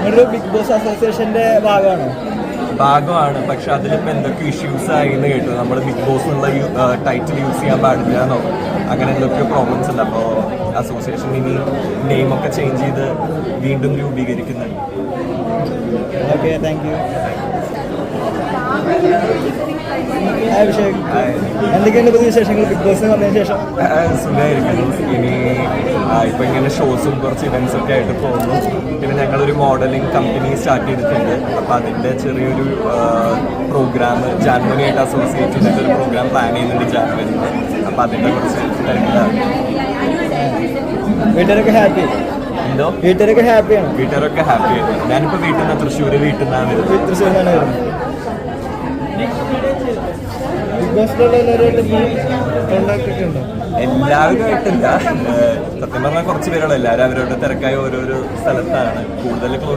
നിങ്ങളൊരു big boss അസോസിയേഷന്റെ ഭാഗമാണോ? ഭാഗമാണ്. പക്ഷെ അതിലിപ്പോൾ എന്തൊക്കെ ഇഷ്യൂസ് ആയി എന്ന് കേട്ടു. നമ്മൾ ബിഗ് ബോസ് എന്നുള്ള ടൈറ്റിൽ യൂസ് ചെയ്യാൻ പാടില്ല എന്നോ അങ്ങനെ എന്തൊക്കെയോ പ്രോബ്ലംസ് ഉണ്ട്. അപ്പോൾ അസോസിയേഷൻ ഇനി നെയിമൊക്കെ ചേഞ്ച് ചെയ്ത് വീണ്ടും രൂപീകരിക്കുന്നുണ്ട്. Okay, thank you. എന്തൊക്കെയാണ് പുതിയ വിശേഷങ്ങൾ ബിഗ് ബോസ് പറഞ്ഞതിന് ശേഷം? സുഖമായിരിക്കുന്നു. ഇനി ഇപ്പം ഇങ്ങനെ ഷോസും കുറച്ച് ഇവൻറ്റ്സ് ഒക്കെ ആയിട്ട് പോകുന്നു. പിന്നെ ഞങ്ങളൊരു മോഡലിംഗ് കമ്പനി സ്റ്റാർട്ട് ചെയ്തിട്ടുണ്ട്. അപ്പോൾ അതിൻ്റെ ചെറിയൊരു പ്രോഗ്രാം ജാനുവരി ആയിട്ട് അസോസിയേറ്റ് ചെയ്തിട്ടൊരു പ്രോഗ്രാം പ്ലാൻ ചെയ്യുന്നുണ്ട് ജാനുവരി. അപ്പോൾ അതിൻ്റെ കുറച്ച് തിരക്കിലാണ്. വീട്ടുകാരൊക്കെ ഹാപ്പി? എന്തോ? വീട്ടുകാരൊക്കെ ഹാപ്പിയാണ്? വീട്ടുകാരൊക്കെ ഹാപ്പി ആയിരുന്നു. ഞാനിപ്പോൾ വീട്ടിൽ നിന്ന് തൃശ്ശൂർ വീട്ടിൽ നിന്നാണ് വരുന്നത്. തൃശ്ശൂരിൽ നിന്നാണ് വരുന്നത്. ബിഗ് ബോസിലുള്ള കോണ്ടാക്ട് ഒക്കെ ഉണ്ടോ? എല്ലാവരുമായിട്ടില്ല. സത്യം പറഞ്ഞാൽ കുറച്ച് പേരുള്ള എല്ലാവരും അവരവരുടെ തിരക്കായി ഓരോരോ സ്ഥലത്താണ്. കൂടുതൽ ക്ലോസ്